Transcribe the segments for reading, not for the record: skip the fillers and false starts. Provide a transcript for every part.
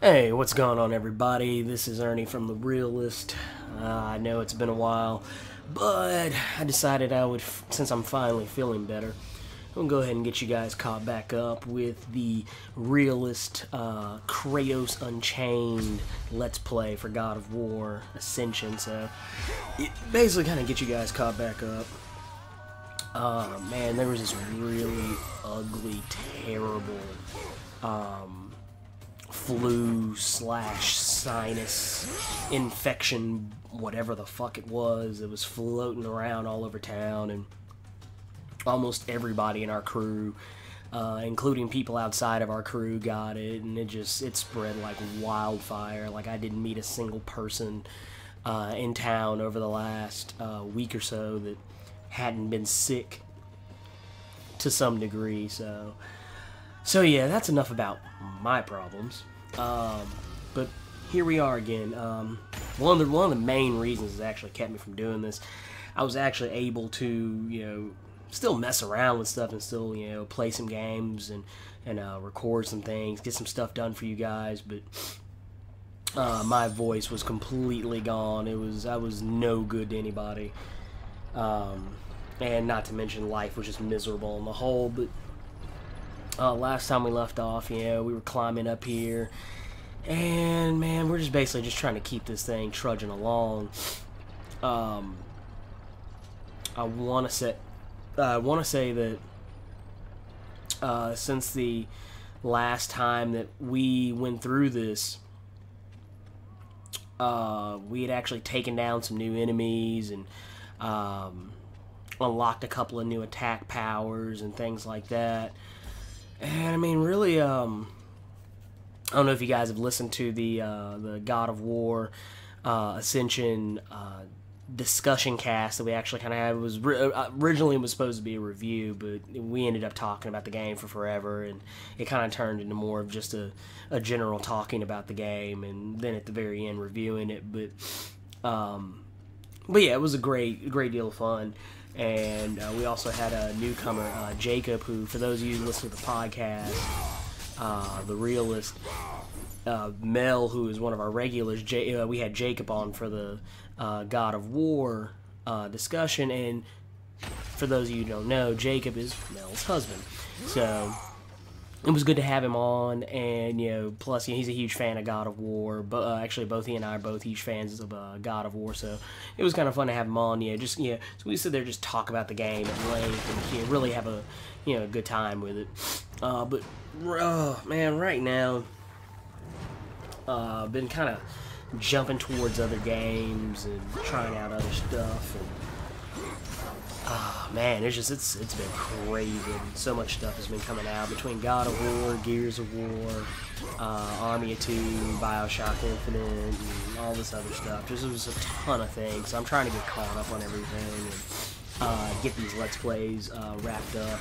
Hey, what's going on, everybody? This is Ernie from the Realist. I know it's been a while, but I decided I would, since I'm finally feeling better, I'm going to go ahead and get you guys caught back up with the Realist Kratos Unchained Let's Play for God of War Ascension. So, it basically kind of get you guys caught back up. Man, there was this really ugly, terrible, flu/sinus infection, whatever the fuck it was. It was floating around all over town, and almost everybody in our crew, including people outside of our crew, got it, and it spread like wildfire. Like, I didn't meet a single person in town over the last week or so that hadn't been sick to some degree. So yeah, that's enough about my problems. But here we are again. One of the main reasons that actually kept me from doing this, I was actually able to, still mess around with stuff and still, play some games and record some things, get some stuff done for you guys. But my voice was completely gone. I was no good to anybody. And not to mention, life was just miserable on the whole. But last time we left off, we were climbing up here, and man, we're just basically just trying to keep this thing trudging along. I want to say that since the last time that we went through this, we had actually taken down some new enemies and unlocked a couple of new attack powers and things like that. And I mean, really, I don't know if you guys have listened to the God of War Ascension discussion cast that we actually kind of had. It was originally was supposed to be a review, but we ended up talking about the game for forever, and it kind of turned into more of just a general talking about the game, and then at the very end reviewing it. But yeah, it was a great deal of fun. And we also had a newcomer, Jacob, who, for those of you who listen to the podcast, the Realist, Mel, who is one of our regulars, we had Jacob on for the God of War discussion, and for those of you who don't know, Jacob is Mel's husband. So it was good to have him on, and plus he's a huge fan of God of War. But actually, both he and I are both huge fans of God of War, so it was kind of fun to have him on. So we sit there, just talk about the game at length, and really have a good time with it. But man, right now, I've been kind of jumping towards other games and trying out other stuff, and man, it's been crazy. So much stuff has been coming out between God of War, Gears of War, Army of Two, BioShock Infinite, and all this other stuff. It was a ton of things. So I'm trying to get caught up on everything and get these Let's Plays wrapped up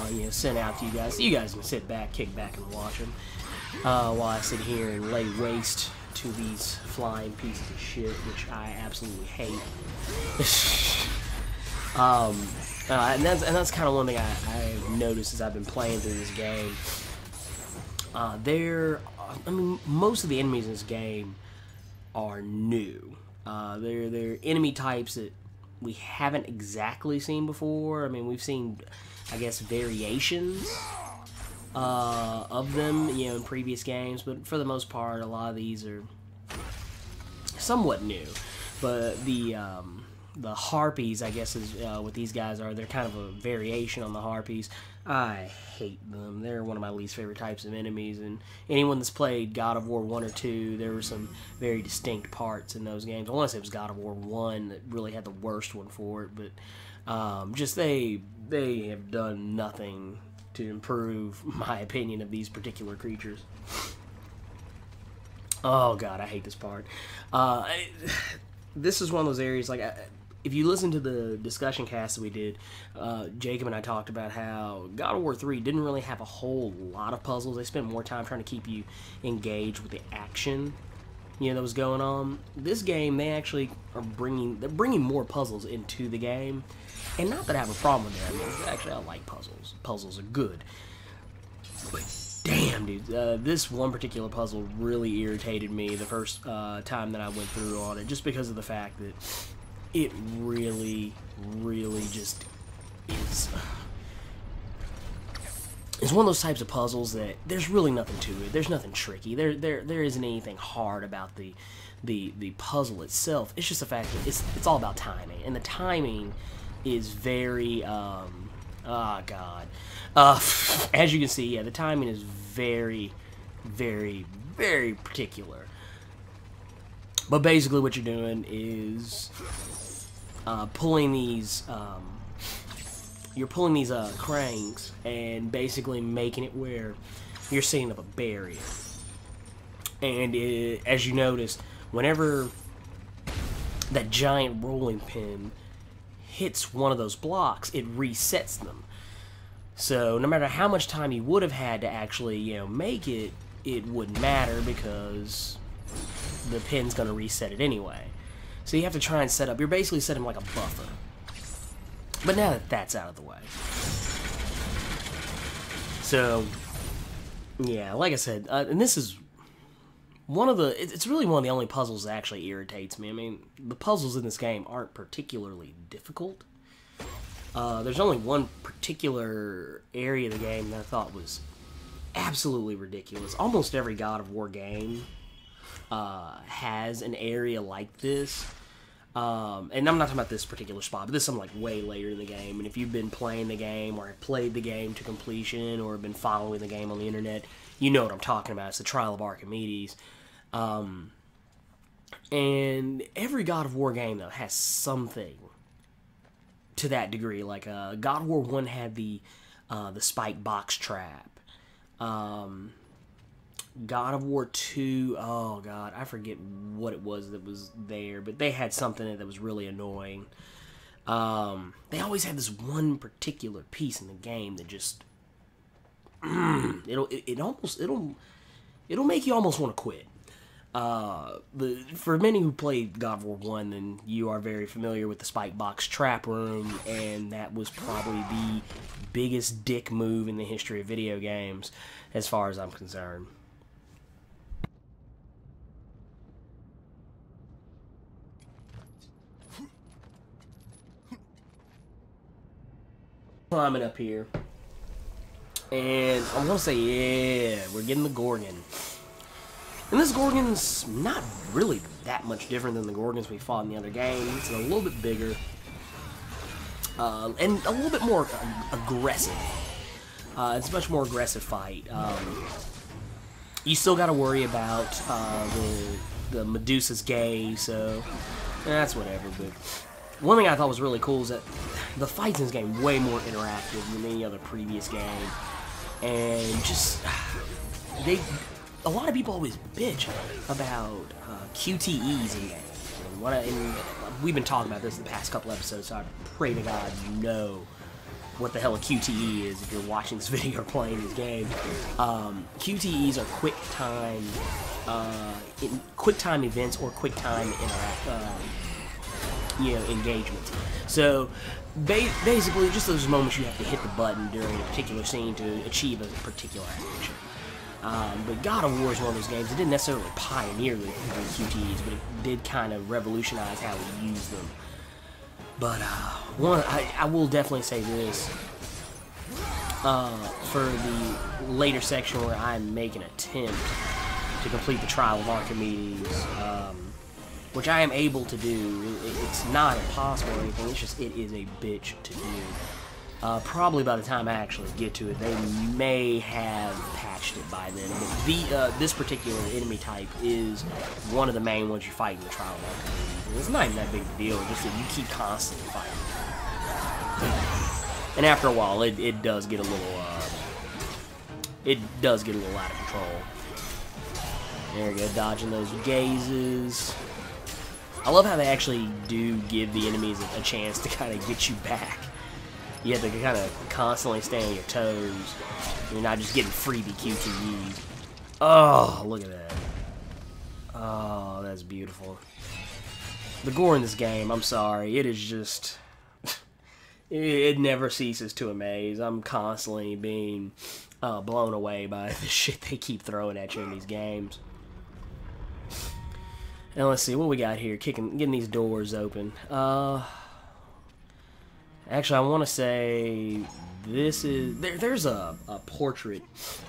and sent out to you guys. So you guys can sit back, kick back, and watch them while I sit here and lay waste to these flying pieces of shit, which I absolutely hate. And that's kind of one thing I've noticed as I've been playing through this game. I mean, most of the enemies in this game are new. They're enemy types that we haven't exactly seen before. I mean, we've seen, I guess, variations of them, in previous games, but for the most part, a lot of these are somewhat new. But the harpies, I guess, is what these guys are. They're kind of a variation on the harpies. I hate them. They're one of my least favorite types of enemies, and anyone that's played God of War 1 or 2, there were some very distinct parts in those games. I want to say it was God of War 1 that really had the worst one for it, but just they have done nothing to improve my opinion of these particular creatures. Oh god, I hate this part. This is one of those areas, like, if you listen to the discussion cast that we did, Jacob and I talked about how God of War 3 didn't really have a whole lot of puzzles. They spent more time trying to keep you engaged with the action, that was going on. This game, they actually are bringing more puzzles into the game, and not that I have a problem with that. I mean, actually, I like puzzles. Puzzles are good, damn, dude, this one particular puzzle really irritated me the first time that I went through on it, just because of the fact that it really, really just is. It's one of those types of puzzles that there's really nothing to it. There's nothing tricky. There isn't anything hard about the puzzle itself. It's just the fact that it's all about timing, and the timing is very oh god. As you can see, yeah, the timing is very, very, very particular. But basically, what you're doing is pulling these. You're pulling these cranks and basically making it where you're setting up a barrier. And as you notice, whenever that giant rolling pin hits one of those blocks, it resets them. So no matter how much time you would have had to actually, you know, make it, it wouldn't matter because the pin's going to reset it anyway. So you have to try and set up. You're basically setting like a buffer. But now that that's out of the way. So, yeah, like I said, and this is one of the, it's really one of the only puzzles that actually irritates me. I mean, the puzzles in this game aren't particularly difficult. There's only one particular area of the game that I thought was absolutely ridiculous. Almost every God of War game has an area like this. And I'm not talking about this particular spot, but this is something like way later in the game. And if you've been playing the game, or have played the game to completion, or have been following the game on the internet, you know what I'm talking about. It's the Trial of Archimedes. And every God of War game, though, has something to that degree. Like God of War 1 had the spike box trap. God of War 2, oh god, I forget what it was that was there, but they had something that was really annoying. They always had this one particular piece in the game that just it'll make you almost want to quit. For many who played God of War 1, then you are very familiar with the spike box trap room, and that was probably the biggest dick move in the history of video games, as far as I'm concerned. Climbing up here, and I'm gonna say, yeah, we're getting the Gorgon. And this Gorgon's not really that much different than the Gorgons we fought in the other game. It's a little bit bigger, and a little bit more aggressive. It's a much more aggressive fight. You still got to worry about the Medusa's gay, so that's whatever. But one thing I thought was really cool is that the fights in this game way more interactive than any other previous game, and just a lot of people always bitch about QTEs in games. And we've been talking about this in the past couple episodes, so I pray to God you know what the hell a QTE is if you're watching this video or playing this game. QTEs are quick time events or quick time engagements. So basically, just those moments you have to hit the button during a particular scene to achieve a particular action. But God of War is one of those games that didn't necessarily pioneer the QTEs, but it did kind of revolutionize how we use them. But I will definitely say this. For the later section where I make an attempt to complete the Trial of Archimedes, which I am able to do, it's not impossible or anything, it's just, it is a bitch to do. Probably by the time I actually get to it, they may have patched it by then. But this particular enemy type is one of the main ones you fight in the Trial of Archimedes. And it's not even that big of a deal, just that you keep constantly fighting. And after a while, it does get a little out of control. There we go, dodging those gazes. I love how they actually do give the enemies a chance to kind of get you back. You have to kind of constantly stay on your toes. You're not just getting freebie QTEs. Oh, look at that. Oh, that's beautiful. The gore in this game, I'm sorry, it is just... it never ceases to amaze. I'm constantly being blown away by the shit they keep throwing at you in these games. And let's see what we got here. Getting these doors open. Actually, I want to say this is there's a portrait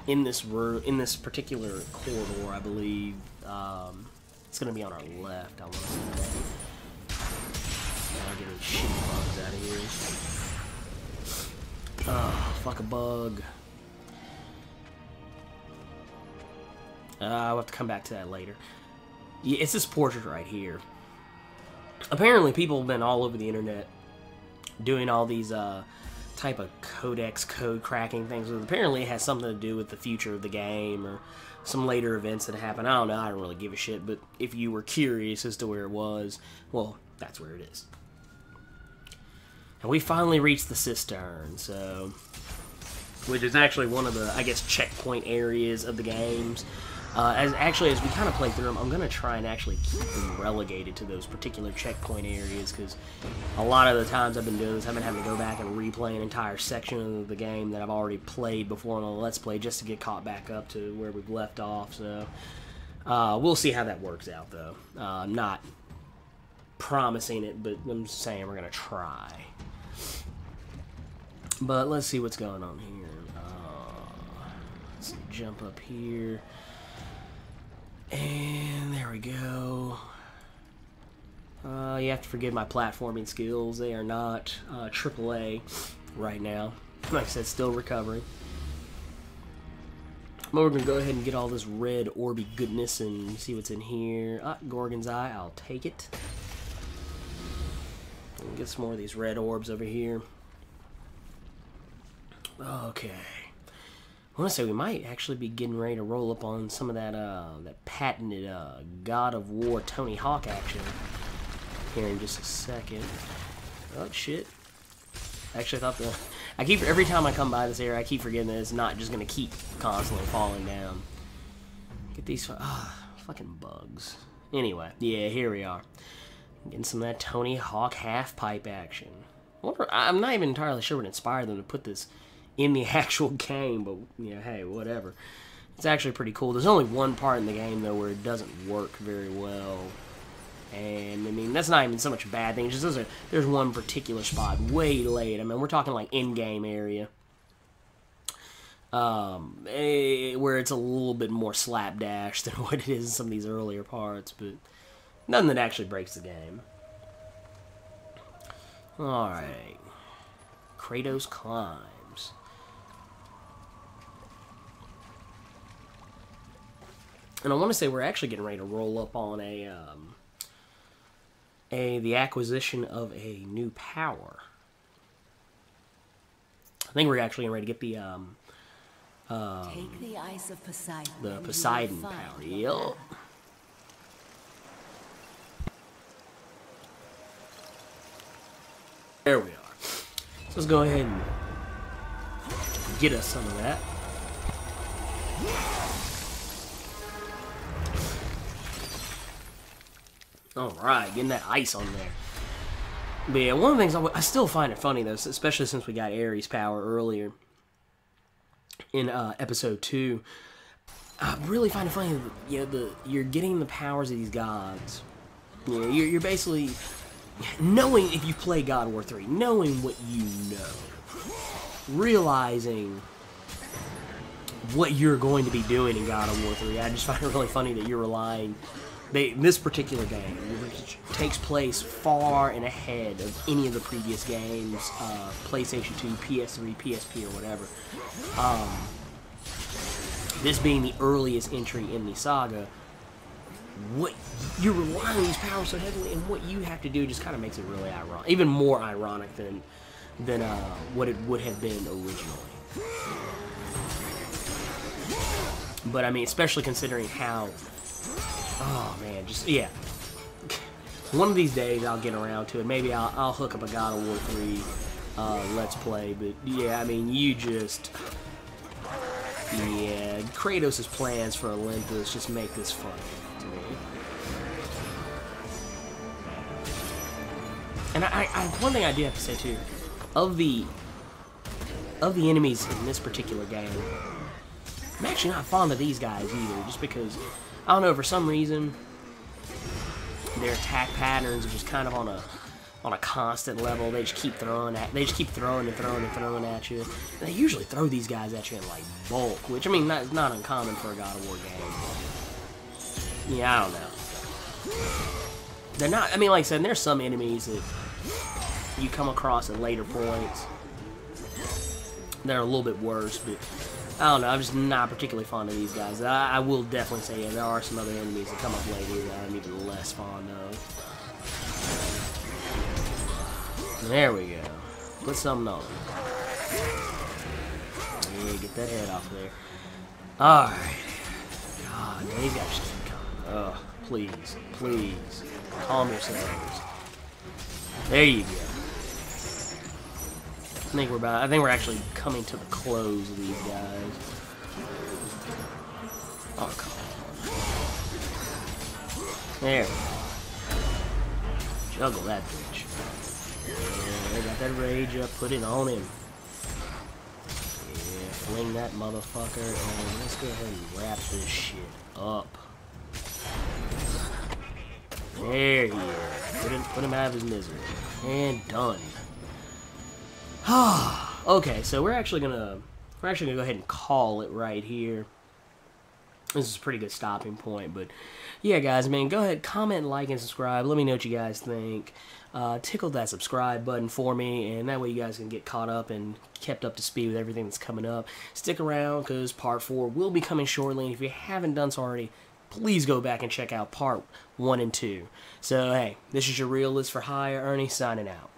in this room, in this particular corridor, I believe. It's gonna be on our left. I want to say. I'll get these shitty bugs out of here. Oh, fuck a bug. I'll have to come back to that later. Yeah, it's this portrait right here. Apparently, people have been all over the internet doing all these type of codex code cracking things. Apparently, it has something to do with the future of the game or some later events that happen. I don't know. I don't really give a shit. But if you were curious as to where it was, well, that's where it is. And we finally reached the cistern, so, which is actually one of the, I guess, checkpoint areas of the games. As we kind of play through them, I'm going to try and actually keep them relegated to those particular checkpoint areas, because a lot of the times I've been doing this, I've been having to go back and replay an entire section of the game that I've already played before on a Let's Play just to get caught back up to where we've left off, so we'll see how that works out, though. I'm not promising it, but I'm just saying we're going to try. But let's see what's going on here. Let's jump up here. And there we go. You have to forgive my platforming skills. They are not AAA right now. Like I said, still recovering. But we're going to go ahead and get all this red orby goodness and see what's in here. Gorgon's Eye, I'll take it. And get some more of these red orbs over here. Okay. I want to say we might actually be getting ready to roll up on some of that that patented God of War Tony Hawk action here in just a second. Oh shit! Actually, I thought every time I come by this area, I keep forgetting that it's not just gonna keep constantly falling down. Get these fucking bugs. Anyway, yeah, here we are, getting some of that Tony Hawk half pipe action. I'm not even entirely sure what inspired them to put this in the actual game, but, you know, hey, whatever. It's actually pretty cool. There's only one part in the game, though, where it doesn't work very well. And, I mean, that's not even so much a bad thing. It's just there's one particular spot way late. I mean, we're talking, like, in-game area. Where it's a little bit more slapdash than what it is in some of these earlier parts, but nothing that actually breaks the game. Alright. Kratos climbs. And I want to say we're actually getting ready to roll up on the acquisition of a new power. I think we're actually getting ready to get take the ice of Poseidon. The Poseidon power. Yup. There we are. So let's go ahead and get us some of that. Alright, getting that ice on there. But yeah, one of the things I still find it funny, though, especially since we got Ares power earlier in episode 2. I really find it funny that, you know, you're getting the powers of these gods. You know, you're basically knowing, if you play God of War 3, knowing what you know, realizing what you're going to be doing in God of War 3. I just find it really funny that you're relying. This particular game, which takes place far and ahead of any of the previous games, PlayStation 2, PS3, PSP, or whatever. This being the earliest entry in the saga, what you're relying on these powers so heavily, and what you have to do just kind of makes it really ironic, even more ironic than what it would have been originally. But I mean, especially considering how. Oh man, just yeah. One of these days I'll get around to it. Maybe I'll hook up a God of War 3 Let's Play. But yeah, I mean, Kratos' plans for Olympus just make this fun to me. And one thing I do have to say too, of the enemies in this particular game, I'm actually not fond of these guys either, just because, I don't know, for some reason, their attack patterns are just kind of on a constant level. They just keep throwing and throwing at you. And they usually throw these guys at you in like bulk, which I mean, it's not uncommon for a God of War game. Yeah, I don't know. They're not. I mean, like I said, there's some enemies that you come across at later points. They're a little bit worse, but I don't know. I'm just not particularly fond of these guys. I will definitely say, yeah, there are some other enemies that come up later that I'm even less fond of. There we go. Put something on. Yeah, get that head off there. Alright. God, man, these guys just keep coming. Ugh, please, please. Calm yourselves. There you go. I think we're actually coming to the close of these guys. Oh, come on. There we go. Juggle that bitch. Yeah, got that rage up. Put it on him. Yeah, fling that motherfucker. And let's go ahead and wrap this shit up. There he is. Put him out of his misery. And done. Okay, so we're actually gonna go ahead and call it right here. This is a pretty good stopping point, but yeah, guys, man, go ahead, comment, like, and subscribe. Let me know what you guys think. Tickle that subscribe button for me, and that way you guys can get caught up and kept up to speed with everything that's coming up. Stick around, because Part 4 will be coming shortly, and if you haven't done so already, please go back and check out Part 1 and 2. So, hey, this is your Realist for Hire, Ernie, signing out.